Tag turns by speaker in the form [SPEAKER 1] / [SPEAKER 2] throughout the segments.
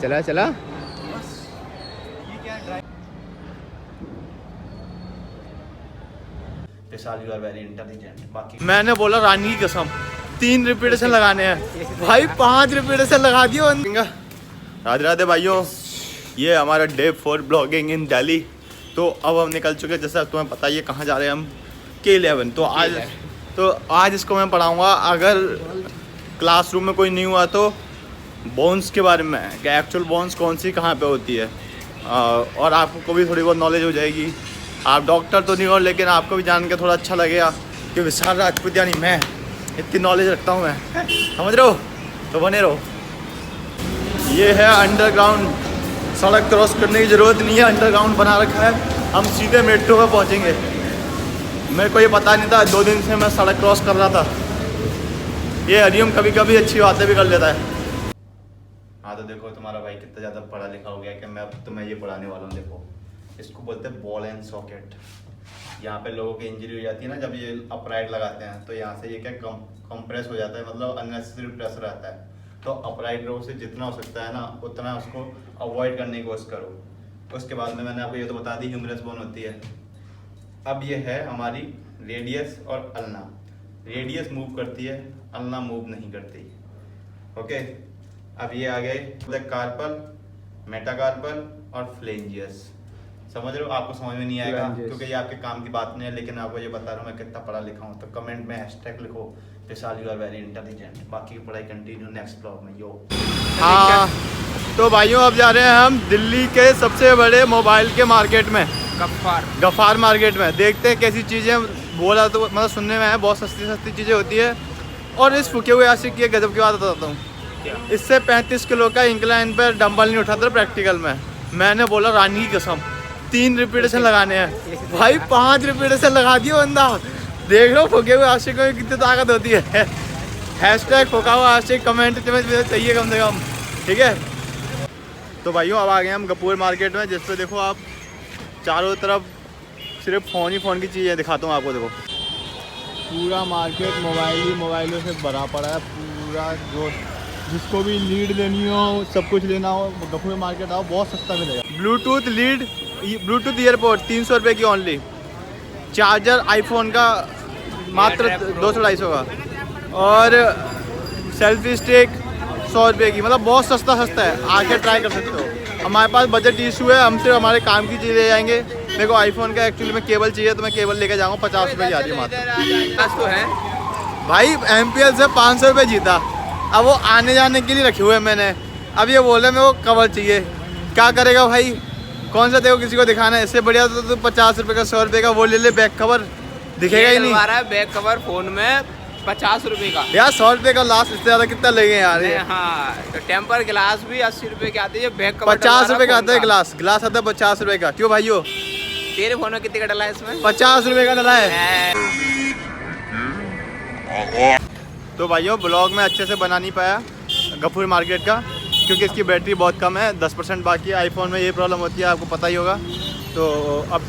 [SPEAKER 1] चला चला। मैंने बोला रानी की कसम 3 रिपीटेशन लगाने हैं भाई, 5 रिपीटेशन लगा दियो। राधे राधे भाइयों, ये हमारा डे 4 ब्लॉगिंग इन दिल्ली। तो अब हम निकल चुके हैं, जैसा तुम्हें पता ही है कहाँ जा रहे हैं हम, K11। तो आज इसको मैं पढ़ाऊँगा। अगर क्लासरूम में कोई नहीं हुआ तो बोन्स के बारे में, कि एक्चुअल बोन्स कौन सी कहाँ पे होती है, और आपको भी थोड़ी बहुत नॉलेज हो जाएगी। आप डॉक्टर तो नहीं हो, लेकिन आपको भी जान के थोड़ा अच्छा लगेगा कि विशाल राजपूत यानी मैं इतनी नॉलेज रखता हूँ मैं, समझ रहे हो? तो बने रहो। ये है अंडरग्राउंड, सड़क क्रॉस करने की ज़रूरत नहीं है, अंडरग्राउंड बना रखा है। हम सीधे मेट्रो में पहुँचेंगे। मेरे को ये पता नहीं था, 2 दिन से मैं सड़क क्रॉस कर रहा था। ये हरिओम कभी कभी अच्छी बातें भी कर लेता है। हाँ तो देखो तुम्हारा भाई कितना ज़्यादा पढ़ा लिखा हो गया कि मैं अब तुम्हें ये पढ़ाने वाला हूँ। देखो इसको बोलते हैं बॉल एंड सॉकेट। यहाँ पे लोगों की इंजरी हो जाती है ना जब ये अपराइट लगाते हैं, तो यहाँ से ये क्या कंप्रेस हो जाता है, मतलब अननेसेसरी प्रेशर आता है। तो अपराइट रो से जितना हो सकता है ना उतना उसको अवॉइड करने की कोशिश करो। उसके बाद में मैंने आपको ये तो बता दी ह्यूमरस बोन होती है। अब ये है हमारी रेडियस और अल्ना। रेडियस मूव करती है, अल्ना मूव नहीं करती। ओके, अब ये आ गए कार्पल, मेटाकार्पल और फ्लेंजियस। समझ रहे हो? आपको समझ में नहीं आएगा क्योंकि ये आपके काम की बात नहीं है, लेकिन आपको ये बता रहा हूँ मैं कितना पढ़ा लिखा हूँ। तो कमेंट में हैशटैग लिखो विशाल यू आर वेरी इंटेलिजेंट। बाकी की पढ़ाई कंटिन्यू नेक्स्ट ब्लॉग में। यो हाँ तो भाइयों, अब जा रहे हैं हम दिल्ली के सबसे बड़े मोबाइल के मार्केट में, गफ्फार मार्केट में। देखते हैं कैसी चीज़ें, बोला तो मतलब सुनने में है बहुत सस्ती सस्ती चीज़ें होती है। और इस फुके हुए आशिक की गजब की बात बताता हूँ, इससे 35 किलो का इंक्लाइन पर डंबल नहीं उठाता प्रैक्टिकल में। मैंने बोला रानी की कसम 3 रिपीटेशन लगाने हैं भाई, 5 रिपीटेशन लगा दियो बंदा। देख लो फुके हुए आशिक में कितनी ताकत होती है। हैशटैग फुका हुआ आशिक कमेंट में चाहिए कम से कम, ठीक है? तो भाइयों अब आ गए हम गफ्फार मार्केट में, जिस पे देखो आप चारों तरफ सिर्फ फ़ोन ही फ़ोन की चीज़ें दिखाता हूँ आपको। देखो पूरा मार्केट मोबाइलों से भरा पड़ा है पूरा। जो जिसको भी लीड लेनी हो, सब कुछ लेना हो, गफ्फार मार्केट आओ, बहुत सस्ता मिलेगा। ब्लूटूथ लीड, ब्लूटूथ ईयरपोर्ट 300 रुपये की ओनली। चार्जर आईफोन का मात्र 200-250 का। और सेल्फी स्टिक 100 रुपये की। मतलब बहुत सस्ता है, आके ट्राई कर सकते हो। हमारे पास बजट इशू है, हम सिर्फ हमारे काम की चीज़ ले जाएंगे। मेरे को आईफोन का एक्चुअली में केबल चाहिए, तो मैं केबल लेके जाऊँगा। 50 रुपये की आ रही है मात्र। तो है भाई, MPL से 500 रुपये जीता। अब वो आने जाने के लिए रखे हुए हैं मैंने। अब ये बोले मेरे को कवर चाहिए, क्या करेगा भाई? कौन सा देखो किसी को दिखाना है? इससे बढ़िया तो 50 रुपये का 100 रुपये का वो ले ले, बैक कवर दिखेगा ही नहीं। हमारा बैक कवर फोन में 50 रुपये का यार, 100 रुपये का लास्ट। इससे ज़्यादा कितना लेंगे यार? हाँ तो टेम्पर ग्लास भी 80 रुपये के आते हैं, बैक कवर 50 रुपये का आता है। ग्लास आता है 50 रुपये का। क्यों भाइयों? तेरे फोन में कितने का डला है? इसमें 50 रुपये का डला है। तो भाइयों ब्लॉग में अच्छे से बना नहीं पाया गफ्फार मार्केट का, क्योंकि इसकी बैटरी बहुत कम है, 10% बाकी है। आईफोन में ये प्रॉब्लम होती है, आपको पता ही होगा। तो अब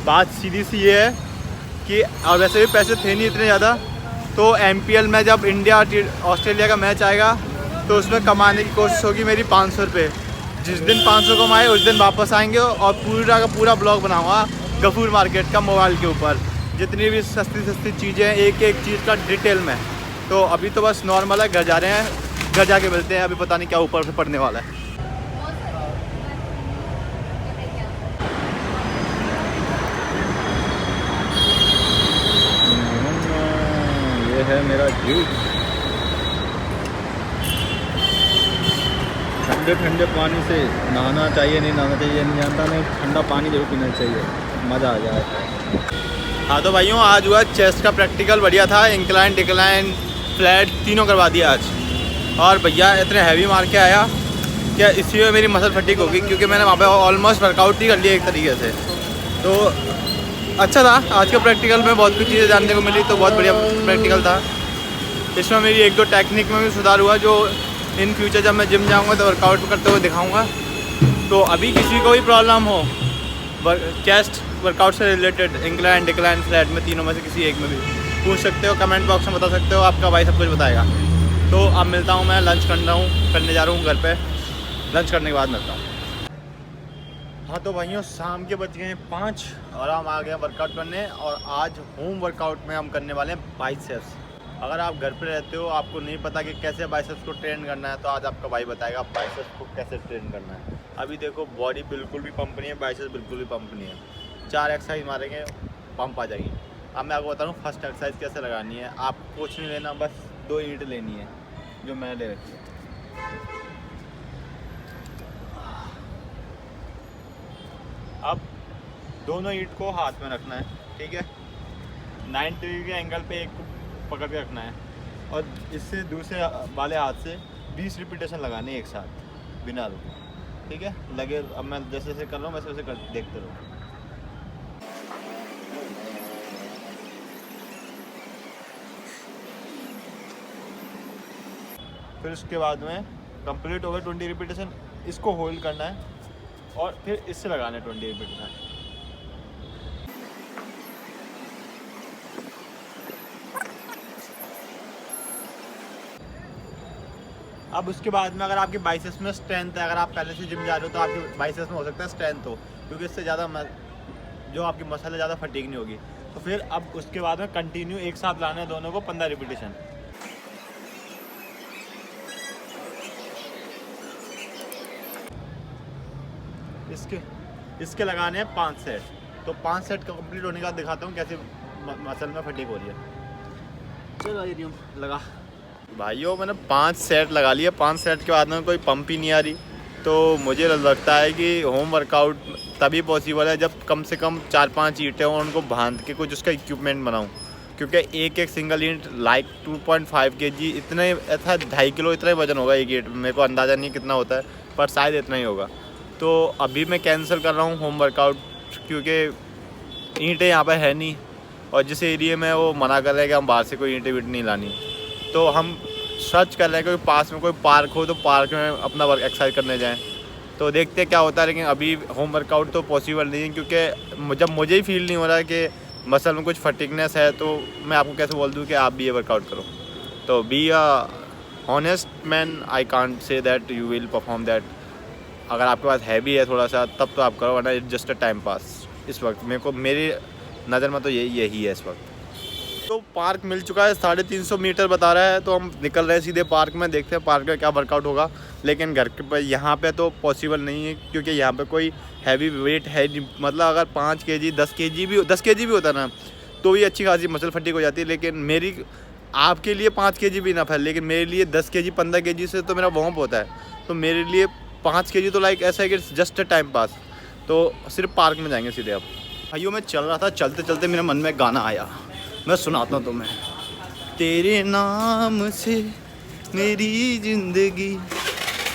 [SPEAKER 1] बात सीधी सी ये है कि और वैसे भी पैसे थे नहीं इतने ज़्यादा। तो MPL में जब इंडिया ऑस्ट्रेलिया का मैच आएगा तो उसमें कमाने की कोशिश होगी मेरी 500 रुपये। जिस दिन 500 कमाए उस दिन वापस आएंगे और पूरा का पूरा ब्लॉग बनाऊँगा गफ्फार मार्केट का मोबाइल के ऊपर। जितनी भी सस्ती चीज़ें, एक एक चीज़ का डिटेल में। तो अभी तो बस नॉर्मल है, घर जा रहे हैं, घर जाके मिलते हैं। अभी पता नहीं क्या ऊपर से पड़ने वाला है। ये है मेरा जूस। ठंडे पानी से नहाना चाहिए, नहीं नहाना चाहिए नहीं जानता, नहीं ठंडा पानी जरूर पीना चाहिए, मज़ा आ जाए। हाँ तो भाइयों, आज हुआ चेस्ट का प्रैक्टिकल, बढ़िया था। इंक्लाइन, डिक्लाइन, फ्लैट तीनों करवा दिया आज। और भैया इतने हैवी मार के आया क्या, इसी में मेरी मसल फटीक होगी, क्योंकि मैंने वहाँ पे ऑलमोस्ट वर्कआउट ही कर लिया एक तरीके से। तो अच्छा था आज का प्रैक्टिकल में, बहुत कुछ चीज़ें जानने को मिली। तो बहुत बढ़िया प्रैक्टिकल था। इसमें मेरी 1-2 टेक्निक में भी सुधार हुआ, जो इन फ्यूचर जब मैं जिम जाऊँगा तो वर्कआउट करते हुए दिखाऊँगा। तो अभी किसी को भी प्रॉब्लम हो चेस्ट वर्कआउट से रिलेटेड, इंक्लाइन, डिक्लाइन, फ्लैट में तीनों में से किसी एक में भी पूछ सकते हो, कमेंट बॉक्स में बता सकते हो। आपका भाई सब कुछ बताएगा। तो अब मिलता हूँ, मैं लंच करने जा रहा हूँ घर पे। लंच करने के बाद मिलता हूँ। हाँ तो भाइयों शाम के बज गए हैं 5 और हम आ गए वर्कआउट करने। और आज होम वर्कआउट में हम करने वाले हैं बाइसेप्स। अगर आप घर पे रहते हो, आपको नहीं पता कि कैसे बाइसेप्स को ट्रेन करना है, तो आज आपका भाई बताएगा बाइसेप्स को कैसे ट्रेन करना है। अभी देखो बॉडी बिल्कुल भी पंप नहीं है, बाइसेप्स बिल्कुल भी पंप नहीं है। 4 एक्सरसाइज मारेंगे, पंप आ जाएगी। अब मैं आपको बता रहा हूँ फर्स्ट एक्सरसाइज कैसे लगानी है। आपको कुछ नहीं लेना, बस 2 ईंट लेनी है जो मैंने ले रखी है। अब दोनों ईंट को हाथ में रखना है, ठीक है। 90 डिग्री के एंगल पे एक को पकड़ के रखना है और इससे दूसरे वाले हाथ से 20 रिपीटेशन लगाने एक साथ बिना रुके, ठीक है। लगे, अब मैं जैसे जैसे कर रहा हूँ वैसे वैसे देखते रहो। फिर उसके बाद में कंप्लीट हो गए 20 रिपीटेशन, इसको होल्ड करना है और फिर इससे लगाना है 20 रिपीटेशन। अब उसके बाद में अगर आपके बाइसेप्स में स्ट्रेंथ है, अगर आप पहले से जिम जा रहे हो तो आपके बाइसेप्स में हो सकता है स्ट्रेंथ हो, क्योंकि इससे ज़्यादा जो आपकी मसल है ज़्यादा फटीग नहीं होगी। तो फिर अब उसके बाद में कंटिन्यू एक साथ लाना है दोनों को 15 रिपीटेशन। इसके लगाने हैं 5 सेट। तो 5 सेट कंप्लीट होने के बाद दिखाता हूँ कैसे मसल में फटीग हो रही है। चलो ये लगा भाइयों, मैंने 5 सेट लगा लिया। 5 सेट के बाद में कोई पंप ही नहीं आ रही। तो मुझे लगता है कि होम वर्कआउट तभी पॉसिबल है जब कम से कम 4-5 ईंटें हों, उनको बांध के कुछ उसका इक्विपमेंट बनाऊं। क्योंकि एक सिंगल ईंट 2.5 kg, इतने ऐसा 2.5 किलो इतना ही वजन होगा एक ईंट। मेरे को अंदाज़ा नहीं कितना होता है, पर शायद इतना ही होगा। तो अभी मैं कैंसिल कर रहा हूँ होम वर्कआउट, क्योंकि ईंटें यहाँ पर है नहीं और जिस एरिया में वो मना कर रहे हैं कि हम बाहर से कोई ईंटें नहीं लानी। तो हम सर्च कर रहे हैं कि पास में कोई पार्क हो तो पार्क में अपना एक्सरसाइज करने जाएं। तो देखते हैं क्या होता है। लेकिन अभी होम वर्कआउट तो पॉसिबल नहीं है, क्योंकि जब मुझे ही फील नहीं हो रहा है कि मसल में कुछ फटिकनेस है, तो मैं आपको कैसे बोल दूं कि आप भी ये वर्कआउट करो। तो be a honest man, I can't say that you will perform that. अगर आपके पास है भी है थोड़ा सा तब तो आप करो, वरना it's just a time pass. इस वक्त मेरी नज़र में तो यही है इस वक्त। तो पार्क मिल चुका है, 350 मीटर बता रहा है। तो हम निकल रहे हैं सीधे पार्क में, देखते हैं पार्क में क्या वर्कआउट होगा। लेकिन घर के पर यहाँ पे तो पॉसिबल नहीं है, क्योंकि यहाँ पे कोई हैवी वेट है नहीं। मतलब अगर 5 kg 10 kg भी होता ना तो भी अच्छी खासी मसल फटीग हो जाती है। लेकिन मेरी आपके लिए 5 kg भी इनफ है, लेकिन मेरे लिए 10 kg 15 kg से तो मेरा वार्म होता है। तो मेरे लिए 5 kg तो लाइक ऐसा है कि जस्ट अ टाइम पास। तो सिर्फ पार्क में जाएंगे सीधे। अब भाइयों मैं चल रहा था, चलते चलते मेरे मन में गाना आया, मैं सुनाता हूँ तुम्हें। तेरे नाम से मेरी जिंदगी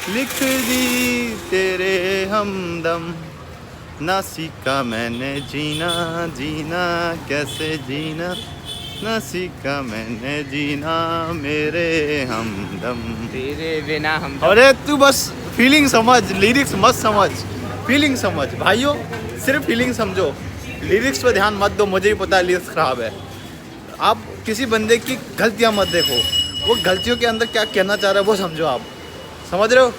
[SPEAKER 1] लिख दी तेरे हमदम, ना सीखा मैंने जीना कैसे जीना, ना सीखा मैंने जीना मेरे हमदम,
[SPEAKER 2] तेरे बिना हम।
[SPEAKER 1] अरे तू बस फीलिंग समझ, लिरिक्स मत समझ, फीलिंग समझ भाइयों, सिर्फ फीलिंग समझो। लिरिक्स पे ध्यान मत दो, मुझे ही पता है लिरिक्स ख़राब है। आप किसी बंदे की गलतियाँ मत देखो, वो गलतियों के अंदर क्या कहना चाह रहा है वो समझो। आप समझ रहे हो?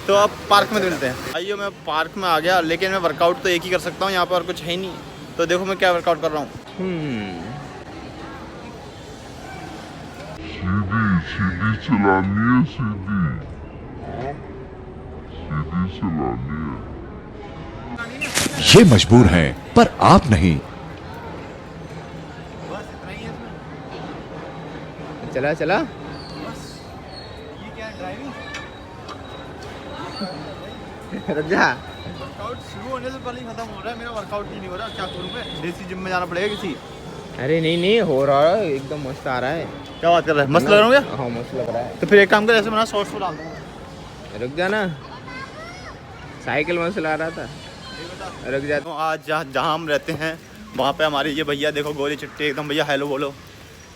[SPEAKER 1] तो आप पार्क में मिलते हैं। आइए मैं पार्क में आ गया, लेकिन मैं वर्कआउट तो एक ही कर सकता हूँ, यहाँ पर और कुछ है ही नहीं। तो देखो मैं क्या वर्कआउट कर रहा हूँ।
[SPEAKER 3] सीधी चलानी है, सीधी चलानी है।
[SPEAKER 4] ये मजबूर हैं पर आप नहीं।
[SPEAKER 1] बस इतना ही है इसमें।
[SPEAKER 2] चला चला।
[SPEAKER 1] बस ये क्या है, ड्राइविंग।
[SPEAKER 2] रुक जा।
[SPEAKER 1] वर्कआउट शुरू होने से पहले ही खत्म हो रहा है मेरा। वर्कआउट ही नहीं हो रहा, क्या करूँ मैं? देसी जिम में जाना पड़ेगा किसी।
[SPEAKER 2] अरे नहीं हो रहा है, एकदम मस्त आ रहा है।
[SPEAKER 1] क्या बात कर रहा है? मस्त लग रहा हूँ क्या?
[SPEAKER 2] हाँ मस्त लग रहा है।
[SPEAKER 1] तो फिर एक काम कर, ऐसे बना शॉर्ट्स डाल दूँगा।
[SPEAKER 2] रुक जा ना, साइकिल मस्त ला रहा था। रुक जा।
[SPEAKER 1] तो आज जहाँ हम रहते हैं वहाँ पे हमारे ये भैया देखो, गोरी चिट्टे एकदम। भैया हेलो बोलो।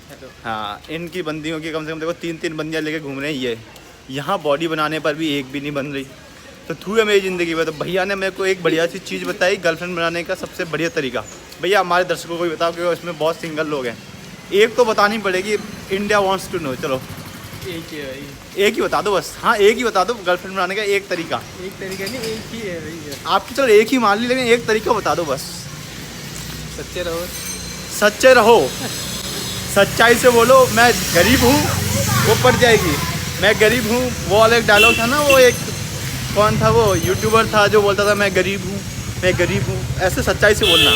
[SPEAKER 1] हेलो। हाँ, इनकी बंदियों की कम से कम देखो 3 बंदियाँ लेके घूम रहे हैं ये। यहाँ बॉडी बनाने पर भी एक भी नहीं बन रही। तो थू है मेरी ज़िंदगी में। तो भैया ने मेरे को एक बढ़िया सी चीज़ बताई, गर्लफ्रेंड बनाने का सबसे बढ़िया तरीका। भैया हमारे दर्शकों को भी बताओ, क्योंकि इसमें बहुत सिंगल लोग हैं। एक तो बतानी पड़ेगी, इंडिया वांट्स टू नो। चलो
[SPEAKER 5] एक ही है भाई।
[SPEAKER 1] एक ही बता दो बस। हाँ एक ही बता दो गर्लफ्रेंड बनाने का एक तरीका।
[SPEAKER 5] एक तरीका नहीं, एक ही है भाई।
[SPEAKER 1] आपकी चलो एक ही मान ली, लेकिन एक तरीका बता दो बस।
[SPEAKER 5] सच्चे रहो।
[SPEAKER 1] सच्चे रहो, सच्चाई से बोलो। मैं गरीब हूँ, वो पड़ जाएगी। मैं गरीब हूँ, वो वाला एक डायलॉग था ना, वो एक कौन था वो यूट्यूबर था जो बोलता था मैं गरीब हूँ, मैं गरीब हूँ। ऐसे सच्चाई से बोलना।